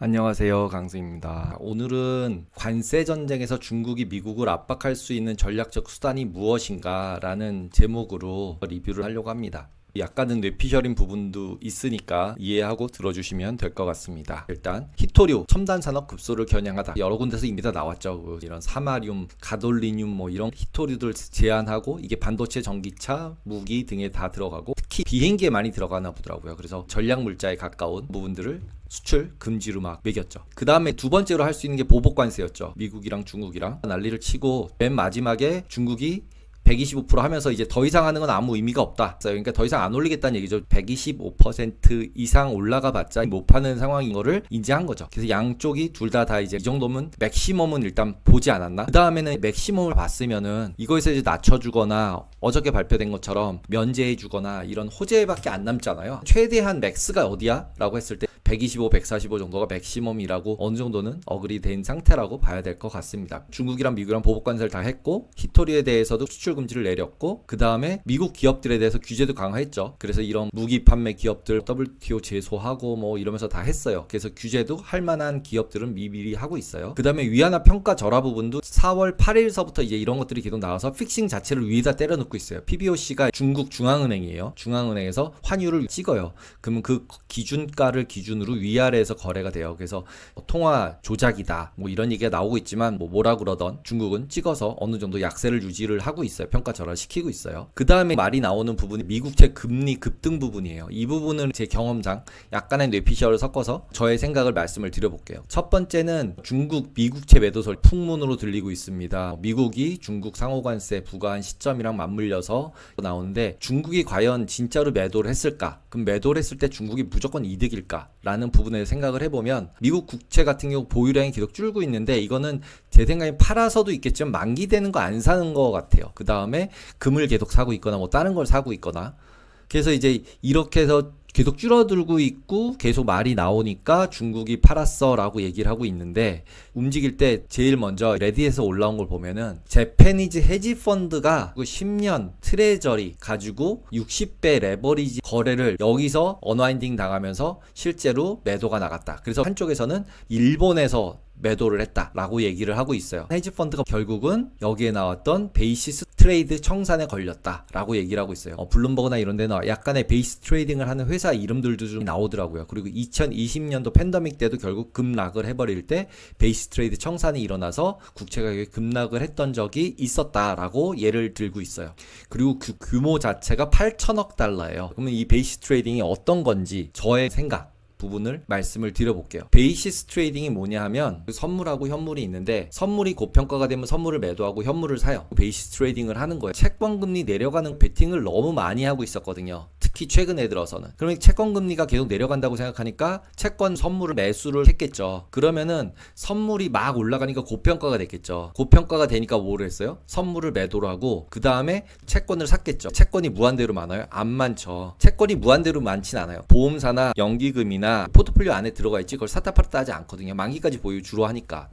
안녕하세요, 강승입니다. 오늘은 관세 전쟁에서 중국이 미국을 압박할 수 있는 전략적 수단이 무엇인가 라는 제목으로 리뷰를 하려고 합니다. 약간은 뇌피셜인 부분도 있으니까 이해하고 들어주시면 될 것 같습니다. 일단 히토류 첨단 산업 급소를 겨냥하다, 여러 군데서 이미 다 나왔죠. 이런 사마리움, 가돌리늄 이런 히토류들 제한하고, 이게 반도체, 전기차, 무기 등에 다 들어가고 특히 비행기에 많이 들어가나 보더라고요. 그래서 전략 물자에 가까운 부분들을 수출 금지로 막 매겼죠. 그 다음에 두 번째로 할 수 있는 게 보복 관세였죠. 미국이랑 중국이랑 난리를 치고 맨 마지막에 중국이 125% 하면서 이제 더 이상 하는 건 아무 의미가 없다. 그러니까 더 이상 안 올리겠다는 얘기죠. 125% 이상 올라가 봤자 못 파는 상황인 거를 인지한 거죠. 그래서 양쪽이 둘 다 이제 이 정도면 맥시멈은 일단 보지 않았나? 그 다음에는 맥시멈을 봤으면은 이거에서 이제 낮춰주거나 어저께 발표된 것처럼 면제해주거나 이런 호재밖에 안 남잖아요. 최대한 맥스가 어디야? 라고 했을 때 125, 145 정도가 맥시멈이라고 어느 정도는 어그리 된 상태라고 봐야 될 것 같습니다. 중국이랑 미국이랑 보복 관세를 다 했고, 히토리에 대해서도 수출 금지를 내렸고, 그 다음에 미국 기업들에 대해서 규제도 강화했죠. 그래서 이런 무기 판매 기업들 WTO 제소하고 이러면서 다 했어요. 그래서 규제도 할 만한 기업들은 미리 하고 있어요. 그 다음에 위안화 평가 절하 부분도 4월 8일서부터 이제 이런 것들이 계속 나와서 픽싱 자체를 위에다 때려놓고 있어요. PBOC가 중국 중앙은행이에요. 중앙은행에서 환율을 찍어요. 그러면 그 기준가를 기준으로 위아래에서 거래가 돼요. 그래서 통화 조작이다 이런 얘기가 나오고 있지만 뭐라 그러던 중국은 찍어서 어느 정도 약세를 유지를 하고 있어요. 평가 절하를 시키고 있어요. 그 다음에 말이 나오는 부분이 미국채 금리 급등 부분이에요. 이 부분은 제 경험상 약간의 뇌피셜을 섞어서 저의 생각을 말씀을 드려볼게요. 첫 번째는 중국 미국채 매도설 풍문으로 들리고 있습니다. 미국이 중국 상호관세 부과한 시점이랑 맞물려서 나오는데, 중국이 과연 진짜로 매도를 했을까? 그럼 매도를 했을 때 중국이 무조건 이득일까? 라는 부분에 생각을 해보면, 미국 국채 같은 경우 보유량이 계속 줄고 있는데, 이거는 제 생각에 팔아서도 있겠지만 만기되는 거 안 사는 것 같아요. 그 다음에 금을 계속 사고 있거나 다른 걸 사고 있거나, 그래서 이제 이렇게 해서 계속 줄어들고 있고 계속 말이 나오니까 중국이 팔았어 라고 얘기를 하고 있는데, 움직일 때 제일 먼저 레딧에서 올라온 걸 보면은 재패니즈 헤지 펀드가 10년 트레저리 가지고 60배 레버리지 거래를 여기서 언와인딩 당하면서 실제로 매도가 나갔다. 그래서 한쪽에서는 일본에서 매도를 했다라고 얘기를 하고 있어요. 헤지펀드가 결국은 여기에 나왔던 베이시스 트레이드 청산에 걸렸다라고 얘기를 하고 있어요. 블룸버그나 이런 데는 약간의 베이스 트레이딩을 하는 회사 이름들도 좀 나오더라고요. 그리고 2020년도 팬데믹 때도 결국 급락을 해버릴 때 베이스 트레이드 청산이 일어나서 국채 가격이 급락을 했던 적이 있었다라고 예를 들고 있어요. 그리고 그 규모 자체가 8천억 달러예요. 그러면 이 베이스 트레이딩이 어떤 건지 저의 생각 부분을 말씀을 드려볼게요. 베이시스 트레이딩이 뭐냐 하면, 선물하고 현물이 있는데 선물이 고평가가 되면 선물을 매도하고 현물을 사요. 베이시스 트레이딩을 하는 거예요. 채권금리 내려가는 베팅을 너무 많이 하고 있었거든요. 특히 최근에 들어서는. 그러면 채권금리가 계속 내려간다고 생각하니까 채권 선물을 매수를 했겠죠. 그러면은 선물이 막 올라가니까 고평가가 됐겠죠. 고평가가 되니까 뭐를 했어요? 선물을 매도를 하고 그 다음에 채권을 샀겠죠. 채권이 무한대로 많아요? 안 많죠. 채권이 무한대로 많진 않아요. 보험사나 연기금이나 포트폴리오 안에 들어가 있지 그걸 샀다 팔았다 하지 않거든요. 만기까지 보유 주로 하니까.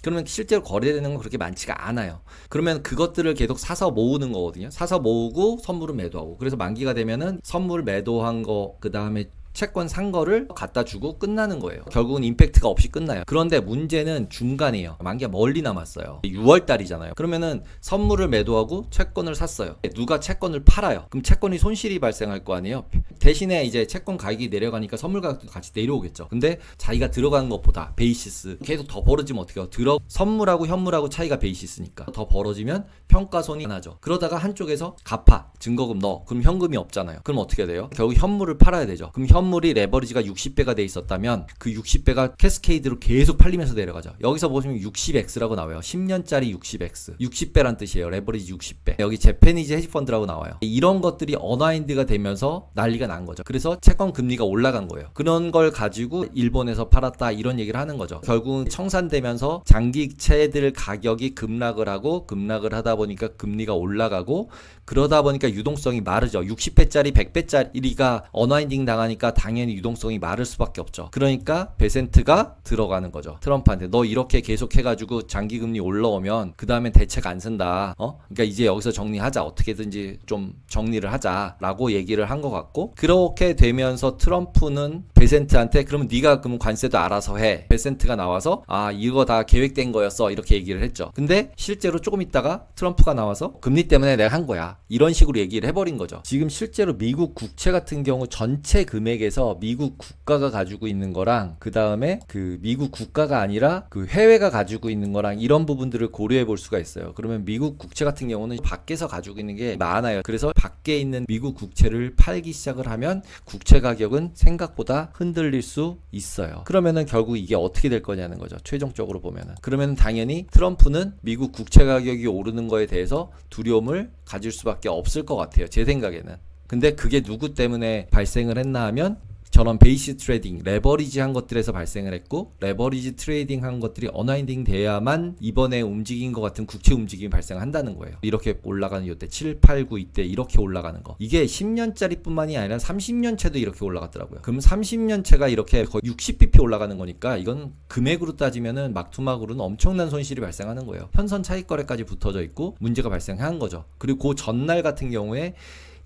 그러면 실제로 거래되는 건 그렇게 많지가 않아요. 그러면 그것들을 계속 사서 모으는 거거든요. 사서 모으고 선물을 매도하고, 그래서 만기가 되면은 선물 매도한 거 그 다음에 채권 산 거를 갖다 주고 끝나는 거예요. 결국은 임팩트가 없이 끝나요. 그런데 문제는 중간이에요. 만기가 멀리 남았어요. 6월 달이잖아요. 그러면은 선물을 매도하고 채권을 샀어요. 누가 채권을 팔아요. 그럼 채권이 손실이 발생할 거 아니에요. 대신에 이제 채권 가격이 내려가니까 선물 가격도 같이 내려오겠죠. 근데 자기가 들어가는 것보다 베이시스 계속 더 벌어지면 어떻게 해요? 선물하고 현물하고 차이가 베이시스니까 더 벌어지면 평가손이 나죠. 그러다가 한쪽에서 갚아, 증거금 넣어. 그럼 현금이 없잖아요. 그럼 어떻게 돼요? 결국 현물을 팔아야 되죠. 그럼 현물이 레버리지가 60배가 돼 있었다면 그 60배가 캐스케이드로 계속 팔리면서 내려가죠. 여기서 보시면 60X라고 나와요. 10년짜리 60X. 60배란 뜻이에요. 레버리지 60배. 여기 재패니즈 헤지펀드라고 나와요. 이런 것들이 언와인드가 되면서 난리가 난 거죠. 그래서 채권 금리가 올라간 거예요. 그런 걸 가지고 일본에서 팔았다 이런 얘기를 하는 거죠. 결국은 청산되면서 장기채들 가격이 급락을 하고, 급락을 하다 보니까 금리가 올라가고, 그러다 보니까 유동성이 마르죠. 60배짜리 100배짜리가 언와인딩 당하니까 당연히 유동성이 마를 수밖에 없죠. 그러니까 베센트가 들어가는 거죠. 트럼프한테 너 이렇게 계속 해가지고 장기금리 올라오면 그 다음엔 대책 안 쓴다. 그러니까 이제 여기서 정리하자. 어떻게든지 좀 정리를 하자라고 얘기를 한 것 같고, 그렇게 되면서 트럼프는 베센트한테 그러면 네가 그럼 관세도 알아서 해. 베센트가 나와서 이거 다 계획된 거였어 이렇게 얘기를 했죠. 근데 실제로 조금 있다가 트럼프가 나와서 금리 때문에 내가 한 거야 이런 식으로 얘기를 해버린 거죠. 지금 실제로 미국 국채 같은 경우 전체 금액에서 미국 국가가 가지고 있는 거랑 그 다음에 그 미국 국가가 아니라 그 해외가 가지고 있는 거랑 이런 부분들을 고려해 볼 수가 있어요. 그러면 미국 국채 같은 경우는 밖에서 가지고 있는 게 많아요. 그래서 밖에 있는 미국 국채를 팔기 시작을 하면 국채 가격은 생각보다 흔들릴 수 있어요. 그러면은 결국 이게 어떻게 될 거냐는 거죠. 최종적으로 보면은. 그러면 당연히 트럼프는 미국 국채 가격이 오르는 거에 대해서 두려움을 가질 수밖에 없을 것 같아요. 제 생각에는. 근데 그게 누구 때문에 발생을 했나 하면 저런 베이시 트레이딩, 레버리지 한 것들에서 발생을 했고, 레버리지 트레이딩 한 것들이 언와인딩 돼야만 이번에 움직인 것 같은 국채 움직임이 발생한다는 거예요. 이렇게 올라가는 이때 7, 8, 9 이때 이렇게 올라가는 거. 이게 10년짜리 뿐만이 아니라 30년채도 이렇게 올라갔더라고요. 그럼 30년채가 이렇게 거의 60bp 올라가는 거니까 이건 금액으로 따지면은 막투막으로는 엄청난 손실이 발생하는 거예요. 현선 차익거래까지 붙어져 있고 문제가 발생한 거죠. 그리고 그 전날 같은 경우에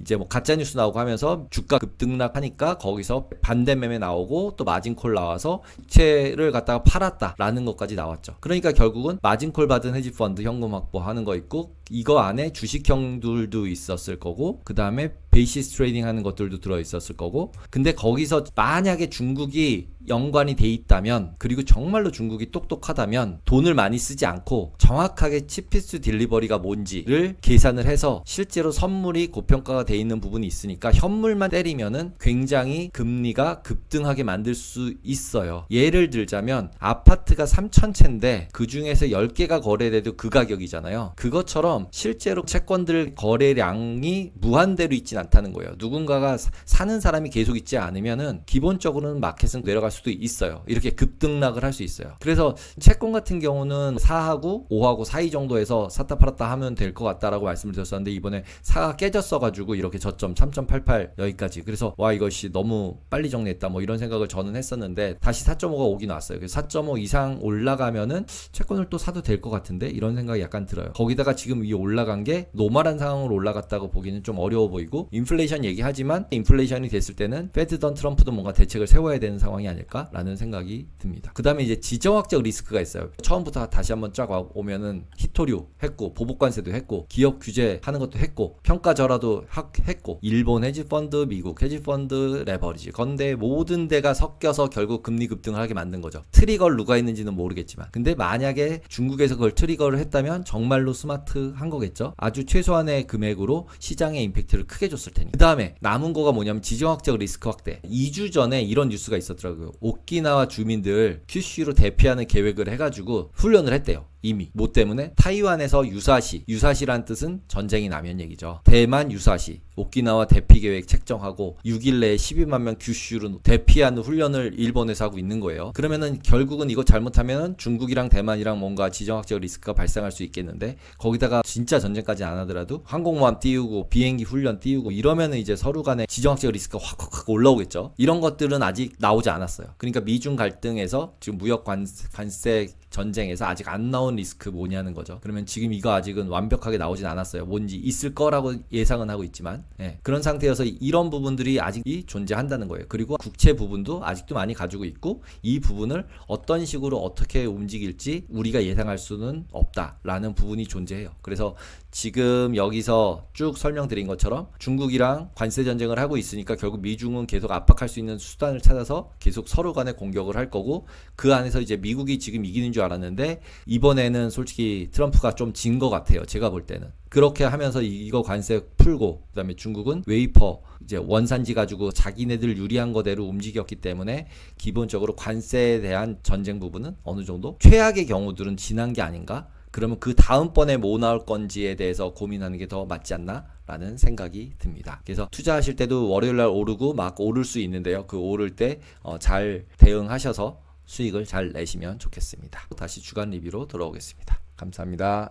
이제 뭐 가짜뉴스 나오고 하면서 주가 급등락하니까 거기서 반대 매매 나오고 또 마진콜 나와서 부채를 갖다가 팔았다라는 것까지 나왔죠. 그러니까 결국은 마진콜 받은 헤지펀드 현금 확보하는 거 있고, 이거 안에 주식형들도 있었을 거고, 그 다음에 베이시스 트레이딩 하는 것들도 들어있었을 거고, 근데 거기서 만약에 중국이 연관이 돼 있다면, 그리고 정말로 중국이 똑똑하다면 돈을 많이 쓰지 않고 정확하게 치피스 딜리버리가 뭔지를 계산을 해서 실제로 선물이 고평가가 돼 있는 부분이 있으니까 현물만 때리면은 굉장히 금리가 급등하게 만들 수 있어요. 예를 들자면 아파트가 3,000채인데 그 중에서 10개가 거래돼도 그 가격이잖아요. 그것처럼 실제로 채권들 거래량이 무한대로 있진 않다는 거예요. 누군가가 사는 사람이 계속 있지 않으면은 기본적으로는 마켓은 내려갈 수도 있어요. 이렇게 급등락을 할 수 있어요. 그래서 채권 같은 경우는 4하고 5하고 4위 정도에서 샀다 팔았다 하면 될 것 같다라고 말씀을 드렸었는데, 이번에 4가 깨졌어가지고 이렇게 저점 3.88 여기까지. 그래서 와 이것이 너무 빨리 정리했다 뭐 이런 생각을 저는 했었는데, 다시 4.5가 오긴 왔어요. 그래서 4.5 이상 올라가면은 채권을 또 사도 될 것 같은데 이런 생각이 약간 들어요. 거기다가 지금 이 올라간 게 노멀한 상황으로 올라갔다고 보기는 좀 어려워 보이고, 인플레이션 얘기하지만 인플레이션이 됐을 때는 페드든 트럼프도 뭔가 대책을 세워야 되는 상황이 아닐까라는 생각이 듭니다. 그 다음에 이제 지정학적 리스크가 있어요. 처음부터 다시 한번 쫙 오면은 히토류 했고, 보복관세도 했고, 기업 규제하는 것도 했고, 평가절하도 했고, 일본 헤지펀드, 미국 헤지펀드, 레버리지 건데 모든 데가 섞여서 결국 금리 급등을 하게 만든 거죠. 트리거를 누가 했는지는 모르겠지만, 근데 만약에 중국에서 그걸 트리거를 했다면 정말로 스마트한 거겠죠. 아주 최소한의 금액으로 시장의 임팩트를 크게 줬을 테니. 그 다음에 남은 거가 뭐냐면 지정학적 리스크 확대. 2주 전에 이런 뉴스가 있었더라고요. 오키나와 주민들 큐슈로 대피하는 계획을 해가지고 훈련을 했대요. 이미. 뭐 때문에? 타이완에서 유사시란 뜻은 전쟁이 나면 얘기죠. 대만 유사시, 오키나와 대피 계획 책정하고 6일 내에 12만 명 규슈로 대피하는 훈련을 일본에서 하고 있는 거예요. 그러면은 결국은 이거 잘못하면 중국이랑 대만이랑 뭔가 지정학적 리스크가 발생할 수 있겠는데, 거기다가 진짜 전쟁까지 안 하더라도 항공모함 띄우고 비행기 훈련 띄우고 이러면은 이제 서로 간에 지정학적 리스크가 확 올라오겠죠. 이런 것들은 아직 나오지 않았어요. 그러니까 미중 갈등에서 지금 무역 관세 전쟁에서 아직 안 나온 리스크 뭐냐는 거죠. 그러면 지금 이거 아직은 완벽하게 나오진 않았어요. 뭔지 있을 거라고 예상은 하고 있지만, 그런 상태여서 이런 부분들이 아직이 존재한다는 거예요. 그리고 국채 부분도 아직도 많이 가지고 있고, 이 부분을 어떤 식으로 어떻게 움직일지 우리가 예상할 수는 없다라는 부분이 존재해요. 그래서 지금 여기서 쭉 설명드린 것처럼 중국이랑 관세 전쟁을 하고 있으니까 결국 미중은 계속 압박할 수 있는 수단을 찾아서 계속 서로 간에 공격을 할 거고, 그 안에서 이제 미국이 지금 이기는 줄 알았는데 이번에는 솔직히 트럼프가 좀 진 것 같아요. 제가 볼 때는. 그렇게 하면서 이거 관세 풀고, 그 다음에 중국은 웨이퍼 이제 원산지 가지고 자기네들 유리한 거대로 움직였기 때문에 기본적으로 관세에 대한 전쟁 부분은 어느 정도 최악의 경우들은 지난 게 아닌가? 그러면 그 다음번에 뭐 나올 건지에 대해서 고민하는 게 더 맞지 않나? 라는 생각이 듭니다. 그래서 투자하실 때도 월요일날 오르고 막 오를 수 있는데요. 그 오를 때 잘 대응하셔서 수익을 잘 내시면 좋겠습니다. 다시 주간 리뷰로 돌아오겠습니다. 감사합니다.